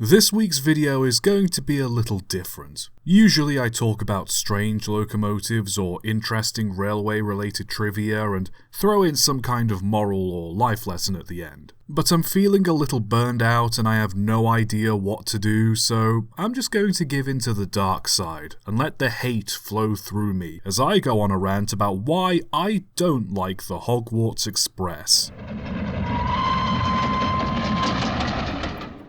This week's video is going to be a little different. Usually I talk about strange locomotives or interesting railway-related trivia and throw in some kind of moral or life lesson at the end. But I'm feeling a little burned out and I have no idea what to do, so I'm just going to give in to the dark side and let the hate flow through me as I go on a rant about why I don't like the Hogwarts Express.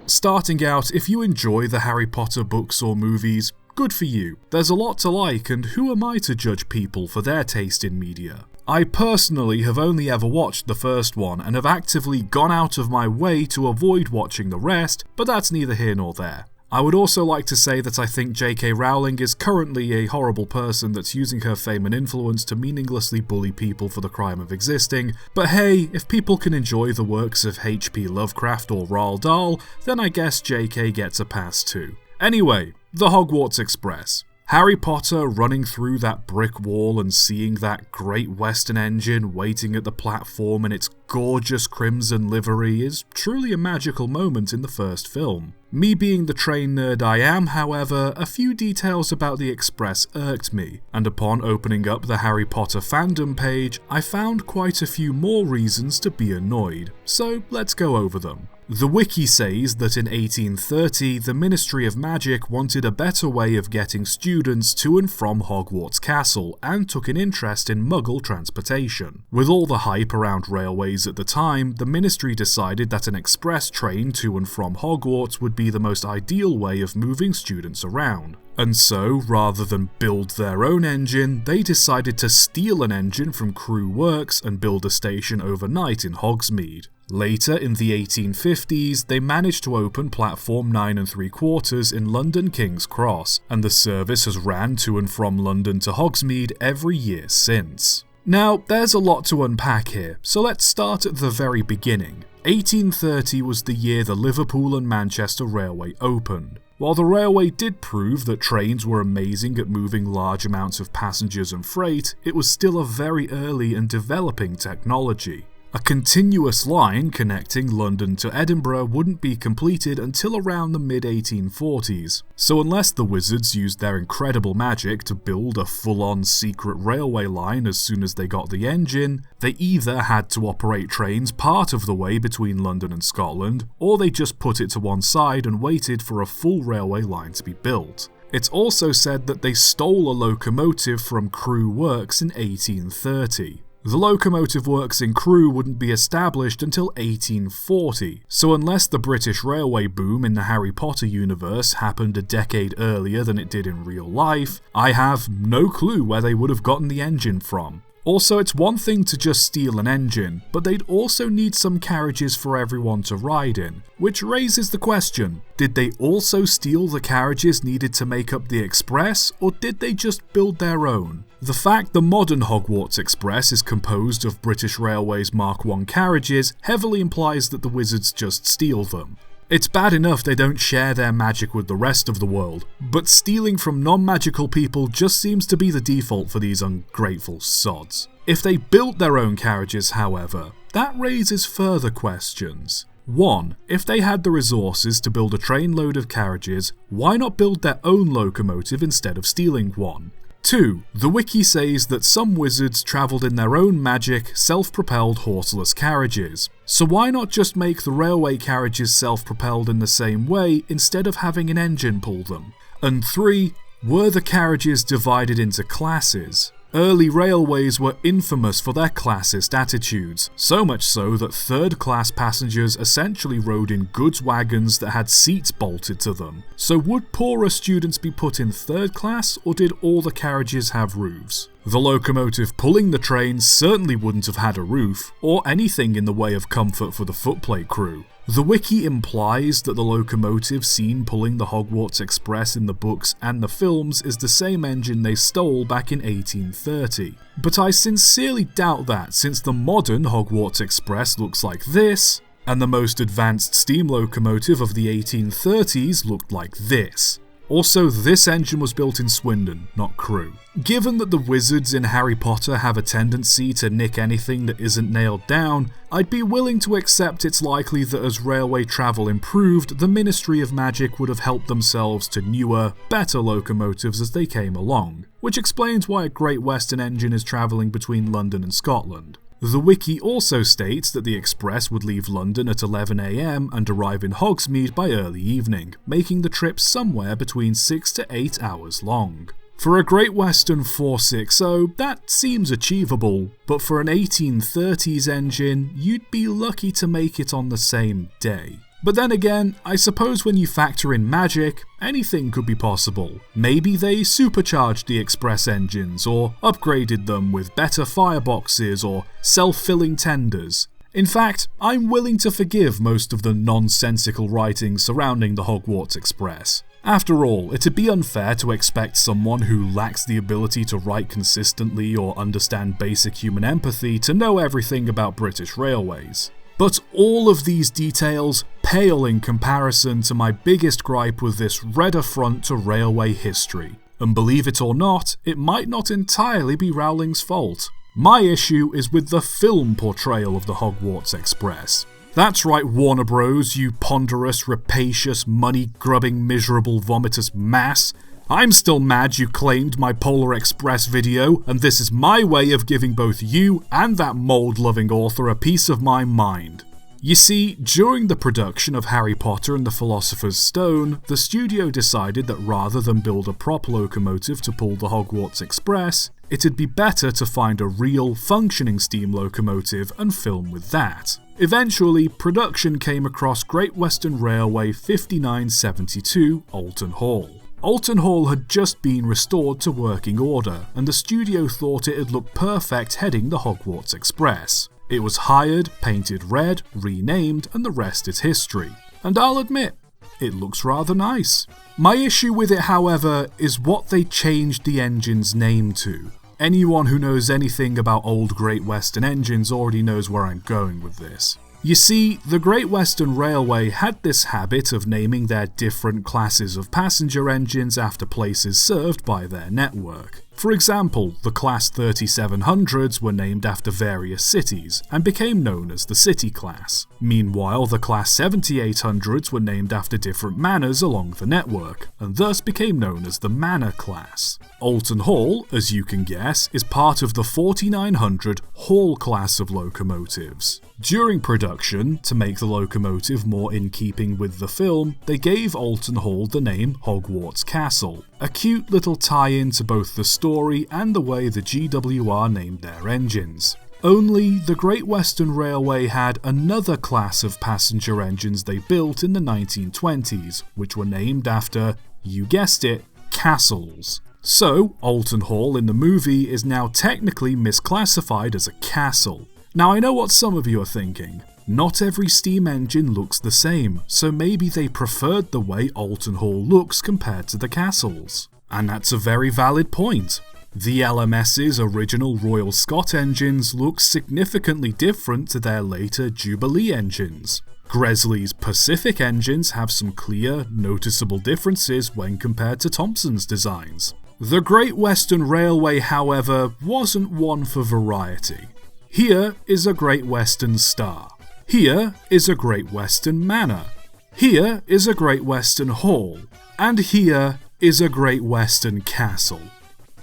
Starting out, if you enjoy the Harry Potter books or movies, good for you. There's a lot to like, and who am I to judge people for their taste in media? I personally have only ever watched the first one and have actively gone out of my way to avoid watching the rest, but that's neither here nor there. I would also like to say that I think J.K. Rowling is currently a horrible person that's using her fame and influence to meaninglessly bully people for the crime of existing, but hey, if people can enjoy the works of H.P. Lovecraft or Roald Dahl, then I guess J.K. gets a pass too. Anyway, the Hogwarts Express. Harry Potter running through that brick wall and seeing that Great Western engine waiting at the platform in its gorgeous crimson livery is truly a magical moment in the first film. Me being the train nerd I am, however, a few details about the Express irked me, and upon opening up the Harry Potter fandom page, I found quite a few more reasons to be annoyed, so let's go over them. The wiki says that in 1830, the Ministry of Magic wanted a better way of getting students to and from Hogwarts Castle and took an interest in Muggle transportation. With all the hype around railways at the time, the Ministry decided that an express train to and from Hogwarts would be the most ideal way of moving students around. And so, rather than build their own engine, they decided to steal an engine from Crewe Works and build a station overnight in Hogsmeade. Later, in the 1850s, they managed to open platform 9 3/4 in London King's Cross, and the service has ran to and from London to Hogsmeade every year since. Now, there's a lot to unpack here, so let's start at the very beginning. 1830 was the year the Liverpool and Manchester Railway opened. While the railway did prove that trains were amazing at moving large amounts of passengers and freight, it was still a very early and developing technology. A continuous line connecting London to Edinburgh wouldn't be completed until around the mid-1840s, so unless the wizards used their incredible magic to build a full-on secret railway line as soon as they got the engine, they either had to operate trains part of the way between London and Scotland, or they just put it to one side and waited for a full railway line to be built. It's also said that they stole a locomotive from Crewe Works in 1830. The locomotive works in Crewe wouldn't be established until 1840, so unless the British railway boom in the Harry Potter universe happened a decade earlier than it did in real life, I have no clue where they would have gotten the engine from. Also, it's one thing to just steal an engine, but they'd also need some carriages for everyone to ride in, which raises the question, did they also steal the carriages needed to make up the Express, or did they just build their own? The fact the modern Hogwarts Express is composed of British Railways Mark I carriages heavily implies that the wizards just steal them. It's bad enough they don't share their magic with the rest of the world, but stealing from non-magical people just seems to be the default for these ungrateful sods. If they built their own carriages, however, that raises further questions. 1. If they had the resources to build a trainload of carriages, why not build their own locomotive instead of stealing one? 2. The wiki says that some wizards travelled in their own magic, self-propelled horseless carriages. So why not just make the railway carriages self-propelled in the same way instead of having an engine pull them? And 3. Were the carriages divided into classes? Early railways were infamous for their classist attitudes, so much so that third-class passengers essentially rode in goods wagons that had seats bolted to them. So would poorer students be put in third class, or did all the carriages have roofs? The locomotive pulling the train certainly wouldn't have had a roof, or anything in the way of comfort for the footplate crew. The wiki implies that the locomotive seen pulling the Hogwarts Express in the books and the films is the same engine they stole back in 1830. But I sincerely doubt that, since the modern Hogwarts Express looks like this, and the most advanced steam locomotive of the 1830s looked like this. Also, this engine was built in Swindon, not Crewe. Given that the wizards in Harry Potter have a tendency to nick anything that isn't nailed down, I'd be willing to accept it's likely that as railway travel improved, the Ministry of Magic would have helped themselves to newer, better locomotives as they came along, which explains why a Great Western engine is travelling between London and Scotland. The wiki also states that the express would leave London at 11 AM and arrive in Hogsmeade by early evening, making the trip somewhere between 6 to 8 hours long. For a Great Western 460, that seems achievable, but for an 1830s engine, you'd be lucky to make it on the same day. But then again, I suppose when you factor in magic, anything could be possible. Maybe they supercharged the express engines, or upgraded them with better fireboxes or self-filling tenders. In fact, I'm willing to forgive most of the nonsensical writing surrounding the Hogwarts Express. After all, it'd be unfair to expect someone who lacks the ability to write consistently or understand basic human empathy to know everything about British railways. But all of these details pale in comparison to my biggest gripe with this red affront to railway history. And believe it or not, it might not entirely be Rowling's fault. My issue is with the film portrayal of the Hogwarts Express. That's right, Warner Bros., you ponderous, rapacious, money-grubbing, miserable, vomitous mass. I'm still mad you claimed my Polar Express video, and this is my way of giving both you and that mold-loving author a piece of my mind. You see, during the production of Harry Potter and the Philosopher's Stone, the studio decided that rather than build a prop locomotive to pull the Hogwarts Express, it'd be better to find a real, functioning steam locomotive and film with that. Eventually, production came across Great Western Railway 5972 Alton Hall. Alton Hall had just been restored to working order, and the studio thought it'd look perfect heading the Hogwarts Express. It was hired, painted red, renamed, and the rest is history. And I'll admit, it looks rather nice. My issue with it, however, is what they changed the engine's name to. Anyone who knows anything about old Great Western engines already knows where I'm going with this. You see, the Great Western Railway had this habit of naming their different classes of passenger engines after places served by their network. For example, the Class 3700s were named after various cities, and became known as the City Class. Meanwhile, the Class 7800s were named after different manors along the network, and thus became known as the Manor Class. Alton Hall, as you can guess, is part of the 4900 Hall class of locomotives. During production, to make the locomotive more in keeping with the film, they gave Alton Hall the name Hogwarts Castle, a cute little tie-in to both the story and the way the GWR named their engines. Only the Great Western Railway had another class of passenger engines they built in the 1920s, which were named after, you guessed it, castles. So, Alton Hall in the movie is now technically misclassified as a castle. Now I know what some of you are thinking. Not every steam engine looks the same, so maybe they preferred the way Alton Hall looks compared to the castles. And that's a very valid point. The LMS's original Royal Scot engines look significantly different to their later Jubilee engines. Gresley's Pacific engines have some clear, noticeable differences when compared to Thompson's designs. The Great Western Railway, however, wasn't one for variety. Here is a Great Western Star. Here is a Great Western Manor. Here is a Great Western Hall. And here is a Great Western Castle.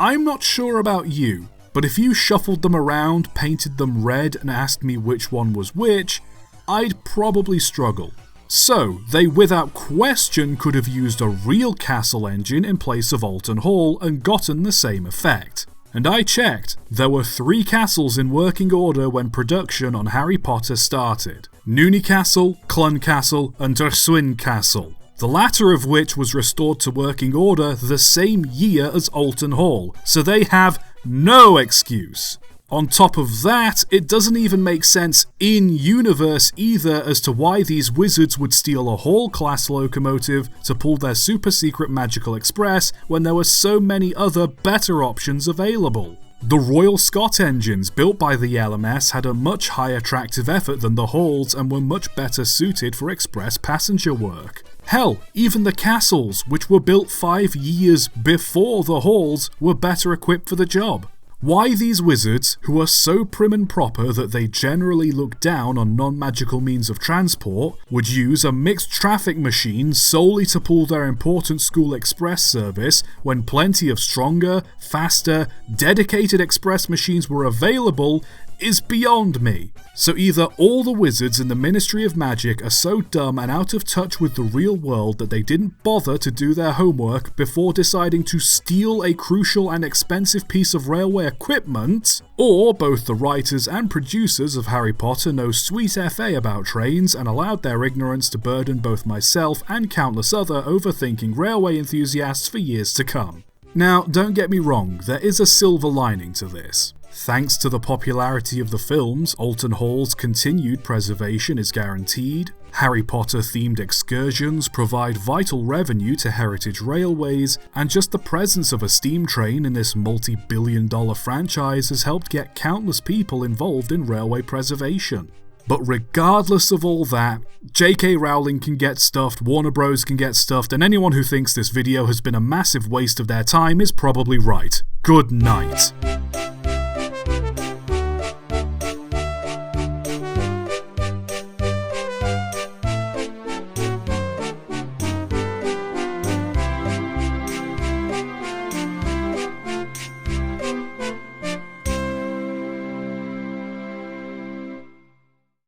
I'm not sure about you, but if you shuffled them around, painted them red, and asked me which one was which, I'd probably struggle. So, they without question could have used a real castle engine in place of Alton Hall and gotten the same effect. And I checked, there were 3 castles in working order when production on Harry Potter started. Nooney Castle, Clun Castle, and Derswin Castle. The latter of which was restored to working order the same year as Alton Hall, so they have no excuse. On top of that, it doesn't even make sense in-universe either as to why these wizards would steal a Hall-class locomotive to pull their super-secret magical express when there were so many other better options available. The Royal Scot engines built by the LMS had a much higher tractive effort than the Halls and were much better suited for express passenger work. Hell, even the castles, which were built 5 years before the halls, were better equipped for the job. Why these wizards, who are so prim and proper that they generally look down on non-magical means of transport, would use a mixed traffic machine solely to pull their important school express service when plenty of stronger, faster, dedicated express machines were available, is beyond me. So either all the wizards in the Ministry of Magic are so dumb and out of touch with the real world that they didn't bother to do their homework before deciding to steal a crucial and expensive piece of railway equipment, or both the writers and producers of Harry Potter know sweet FA about trains and allowed their ignorance to burden both myself and countless other overthinking railway enthusiasts for years to come. Now, don't get me wrong, there is a silver lining to this. Thanks to the popularity of the films, Alton Hall's continued preservation is guaranteed, Harry Potter-themed excursions provide vital revenue to heritage railways, and just the presence of a steam train in this multi-billion-dollar franchise has helped get countless people involved in railway preservation. But regardless of all that, J.K. Rowling can get stuffed, Warner Bros. Can get stuffed, and anyone who thinks this video has been a massive waste of their time is probably right. Good night.